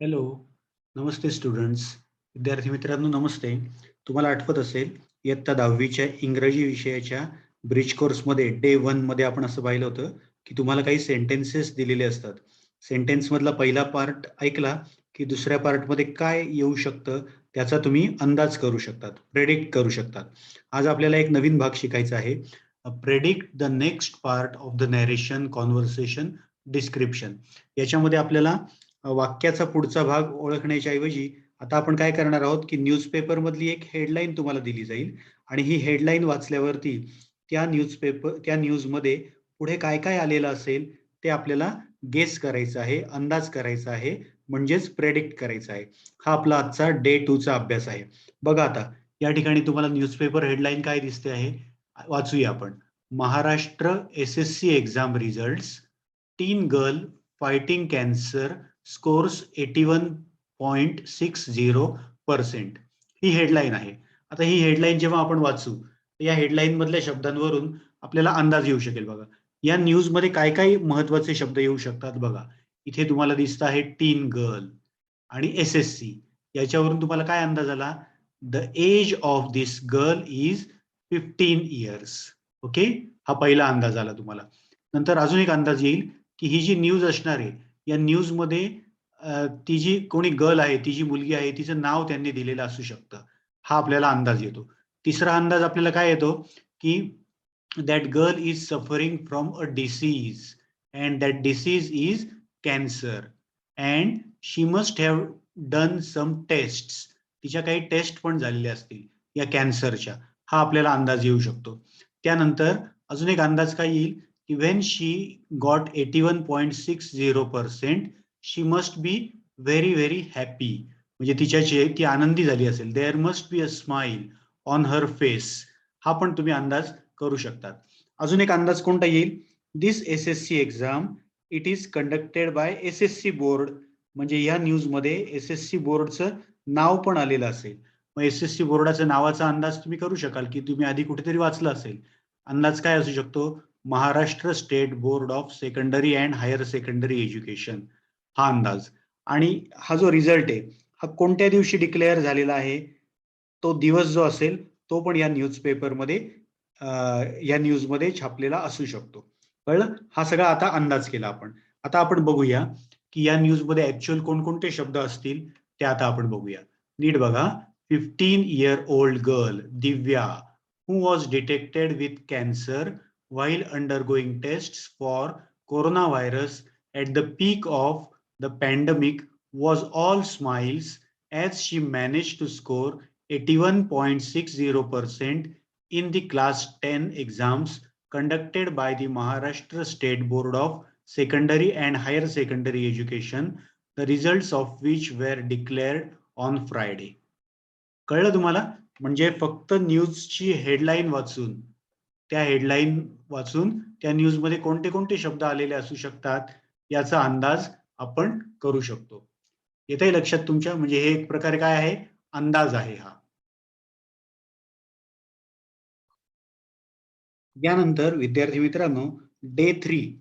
Hello, नमस्ते students. विद्यार्थी मित्रांनो नमस्ते. तुम्हाला आठवत असेल इयत्ता 10वीच्या इंग्रजी विषयाच्या ब्रिज कोर्समध्ये डे 1 मध्ये आपण असं पाहिलं होतं की तुम्हाला काही सेंटेन्सेस दिलेले असतात. सेंटेन्स मधला पहिला पार्ट ऐकला की दुसऱ्या पार्टमध्ये काय येऊ शकतं त्याचा तुम्ही अंदाज करू शकतात, प्रेडिक्ट करू शकतात. आज आपल्याला एक नवीन भाग शिकायचा आहे. Predict the next part of the narration conversation description. याच्यामध्ये आपल्याला वाक्याचा पुढचा भाग ओळखण्याच्या ऐवजी आता आपण काय करणार आहोत की न्यूजपेपर मधली एक हेडलाईन तुम्हाला दिली जाईल आणि ही हेडलाईन वाचल्यावरती त्या न्यूजमध्ये पुढे काय काय आलेलं असेल ते आपल्याला गेस करायचं आहे, अंदाज करायचा आहे, म्हणजेच प्रेडिक्ट करायचा आहे. हा आपला आजचा डे 2 चा अभ्यास आहे. बघा आता या ठिकाणी तुम्हाला न्यूजपेपर हेडलाईन काय दिसते आहे, वाचूया आपण. महाराष्ट्र SSC एक्झाम रिझल्ट्स, टीन गर्ल फायटिंग कॅन्सर स्कोर्स 81.60%. ही हेडलाईन आहे. आता ही हेडलाईन जेव्हा आपण वाचू या हेडलाईन मधल्या शब्दांवरून आपल्याला अंदाज येऊ शकेल. बघा या न्यूज मध्ये काय काय महत्वाचे शब्द येऊ शकतात. बघा इथे तुम्हाला दिसत आहे टीन गर्ल आणि SSC. याच्यावरून तुम्हाला काय अंदाज आला? The age of this girl is 15 years. Okay, हा पहिला अंदाज आला तुम्हाला. नंतर अजून एक अंदाज येईल की ही जी न्यूज असणार आहे या न्यूज मध्ये ती जी कोणी गर्ल आहे, ती जी मुलगी आहे, तिचं नाव त्यांनी दिलेलं असू शकतं. हा आपल्याला अंदाज येतो. तिसरा अंदाज आपल्याला काय येतो की that girl is suffering from a disease and that disease is cancer and she must have done some test. तिच्या काही टेस्ट पण झालेल्या असतील या कॅन्सरच्या. हा आपल्याला अंदाज येऊ शकतो. त्यानंतर अजून एक अंदाज काय येईल की when she got 81.60%, she must be very very happy. म्हणजे तिच्याची ती आनंदी झाली असेल. There must be a smile on her face. हा पण तुम्ही अंदाज करू शकतात. अजून एक अंदाज कोणता येईल? दिस SSC exam it is conducted by SSC board. म्हणजे या न्यूज मध्ये SSC बोर्डचं नाव पण आलेलं असेल. मग SSC बोर्डाच्या नावाचा अंदाज तुम्ही करू शकाल की तुम्ही आधी कुठेतरी वाचलं असेल. अंदाज काय असू शकतो? Maharashtra state board of secondary and higher secondary education. हा अंदाज. आणि हा जो रिझल्ट आहे हा कोणत्या दिवशी डिक्लेअर झालेला आहे, तो दिवस जो असेल तो पण या न्यूजपेपरमध्ये या न्यूजमध्ये छापलेला असू शकतो. कळलं? हा सगळा आता अंदाज केला आपण. आता आपण बघूया की या न्यूजमध्ये ऍक्च्युअल कोणकोणते शब्द असतील ते आता आपण बघूया. नीट बघा. 15-year old girl Divya who was detected with cancer while undergoing tests for coronavirus at the peak of the pandemic was all smiles as she managed to score 81.60% in the class 10 exams conducted by the Maharashtra State Board of Secondary and Higher Secondary Education, the results of which were declared on Friday. कळलं तुम्हाला? म्हणजे फक्त न्यूजची headline वाचून त्या न्यूजमध्ये कोणते कोणते शब्द आलेले असू शकतात याचा अंदाज आपण करू शकतो. येतंय लक्षात तुमच्या? म्हणजे हे एक प्रकारे काय आहे? अंदाज आहे हा. यानंतर विद्यार्थी मित्रांनो डे 3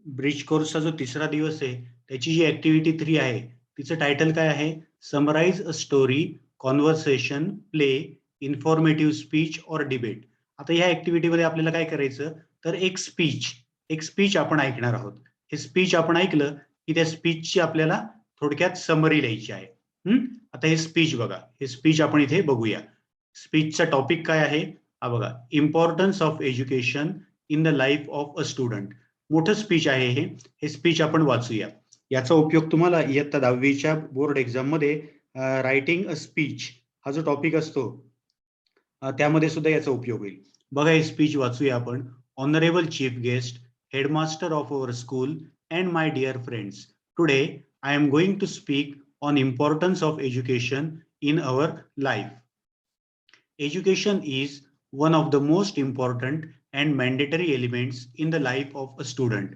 ब्रिज कोर्सचा जो तिसरा दिवस आहे त्याची जी ऍक्टिव्हिटी 3 आहे तिचं टायटल काय आहे? Summarise a story, conversation, play, informative speech और डिबेट. आता या ऍक्टिव्हिटीमध्ये आपल्याला काय करायचं तर एक स्पीच आपण ऐकणार आहोत. हे स्पीच आपण ऐकलं की त्या स्पीचची आपल्याला थोडक्यात समरी लिहायची आहे. आता हे स्पीच बघा. हे स्पीच आपण इथे बघूया. स्पीचचा टॉपिक काय आहे? हा बघा. Importance of education in the life of a student. मोठं स्पीच आहे हे. हे स्पीच आपण वाचूया. याचा उपयोग तुम्हाला इयत्ता 10वीच्या बोर्ड एक्झाम मध्ये रायटिंग अ स्पीच हा जो टॉपिक असतो त्यामध्ये सुद्धा याचा उपयोग होईल. बघा हे स्पीच वाचूया आपण. Honourable chief guest, headmaster of our school and my dear friends, today I am going to speak on importance of education in our life. Education is one of the most important and mandatory elements in the life of a student.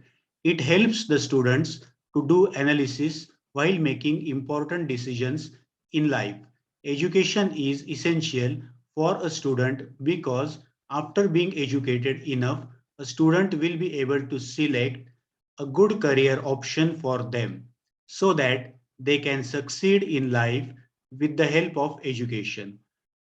It helps the students to do analysis while making important decisions in life. Education is essential for a student because after being educated enough, a student will be able to select a good career option for them so that they can succeed in life with the help of education.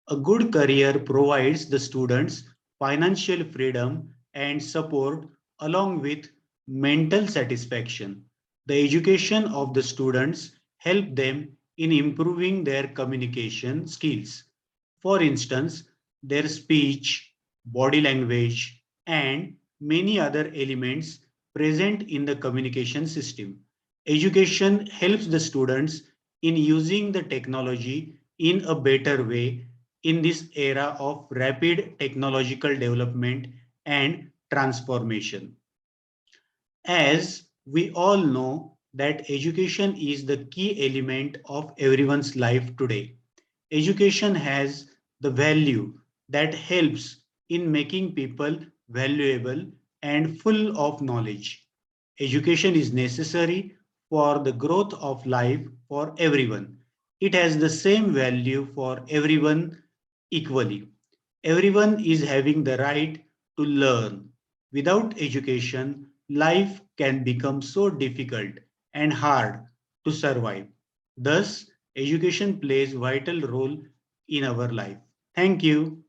A good career provides the students financial freedom and support along with mental satisfaction. The education of the students help them in improving their communication skills. For instance, their speech, body language, and many other elements present in the communication system. Education helps the students in using the technology in a better way in this era of rapid technological development and transformation. As we all know that education is the key element of everyone's life today. Education has the value that helps in making people valuable and full of knowledge. Education is necessary for the growth of life for everyone. It has the same value for everyone equally. Everyone is having the right to learn. Without education, life can become so difficult and hard to survive. Thus, education plays vital role in our life. Thank you.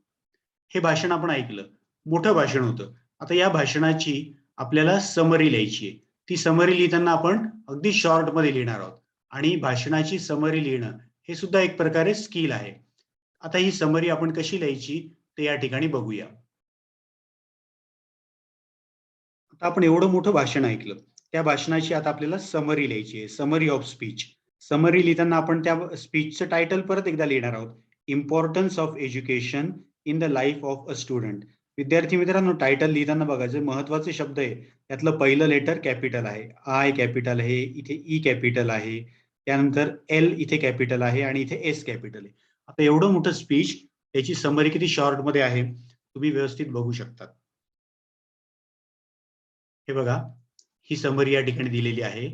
हे भाषण आपण ऐकलं. मोठं भाषण होतं. आता या भाषणाची आपल्याला समरी लिहायची आहे. ती समरी लिहिताना आपण अगदी शॉर्ट मध्ये लिहिणार आहोत. आणि भाषणाची समरी लिहिणं हे सुद्धा एक प्रकारे स्किल आहे. आता ही समरी आपण कशी लिहायची ते या ठिकाणी बघूया. आता आपण एवढं मोठं भाषण ऐकलं. त्या भाषणाची आता आपल्याला समरी लिहायची आहे. Summary of speech. समरी लिहिताना आपण त्या स्पीचचं टायटल परत एकदा लिहिणार आहोत. Importance of education in the life of a student. विद्यार्थी मित्रांनो, टायटल लिहिताना बघायचं महत्वाचे शब्द आहे. त्यातलं पहिलं लेटर कॅपिटल आहे. आय कॅपिटल आहे, इथे ई कॅपिटल आहे, त्यानंतर एल इथे कॅपिटल आहे आणि इथे एस कॅपिटल आहे. आता एवढं मोठं स्पीच, त्याची समरी किती शॉर्ट मध्ये आहे तुम्ही व्यवस्थित बघू शकता. हे बघा, ही समरी या ठिकाणी दिलेली आहे.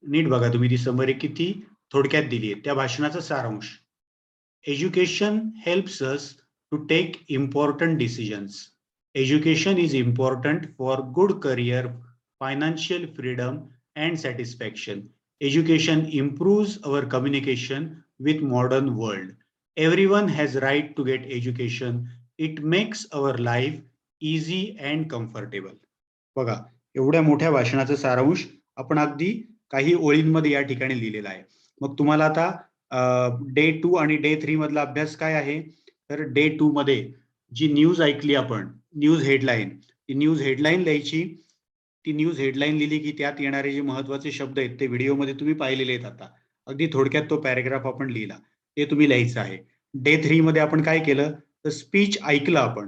नीट बघा तुम्ही, ती समरी किती थोडक्यात दिली आहे. त्या भाषणाचा सारांश. Education helps us to take important decisions. Education is important for good career, financial freedom and satisfaction. Education improves our communication with modern world. Everyone has right to get education. It makes our life easy and comfortable. बघा, एवढ्या मोठ्या भाषणाचा सारांश आपण अगदी काही ओळींमध्ये या ठिकाणी लिहिलेला आहे. मग तुम्हाला आता डे 2 आणि डे 3 मधला अभ्यास काय आहे? तर डे 2 मध्ये जी न्यूज ऐकली आपण, न्यूज हेडलाईन, ती न्यूज हेडलाईन लिहायची. ती न्यूज हेडलाईन लिहिली की त्यात येणारे जे महत्वाचे शब्द आहेत ते व्हिडिओमध्ये तुम्ही पाहिलेले आहेत. आता अगदी थोडक्यात तो पॅराग्राफ आपण लिहिला, ते तुम्ही लिहायचं आहे. डे 3 मध्ये आपण काय केलं तर स्पीच ऐकलं आपण.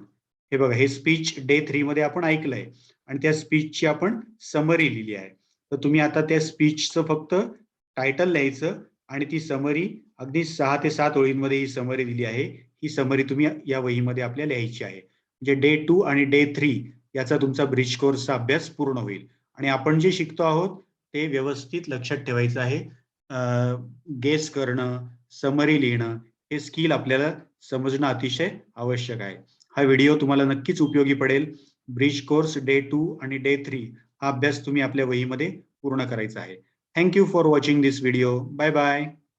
हे बघा, हे स्पीच डे 3 मध्ये आपण ऐकलंय आणि त्या स्पीचची आपण समरी लिहिली आहे. तर तुम्ही आता त्या स्पीचचं फक्त टायटल लिहायचं आणि ती समरी अगदी 6 ते 7 ओळींमध्ये ही समरी दिली आहे. ही समरी तुम्ही या वहीमध्ये आपल्याला लिहायची आहे. म्हणजे डे 2 आणि डे 3 याचा तुमचा ब्रिज कोर्सचा अभ्यास पूर्ण होईल. आणि आपण जे शिकतो आहोत ते व्यवस्थित लक्षात ठेवायचं आहे. गेस करणं, समरी लिहिणं, हे स्किल आपल्याला समजणं अतिशय आवश्यक आहे. हा व्हिडिओ तुम्हाला नक्कीच उपयोगी पडेल. ब्रिज कोर्स डे 2 आणि डे 3 हा अभ्यास तुम्ही आपल्या वहीमध्ये पूर्ण करायचा आहे. Thank you for watching this video. Bye bye.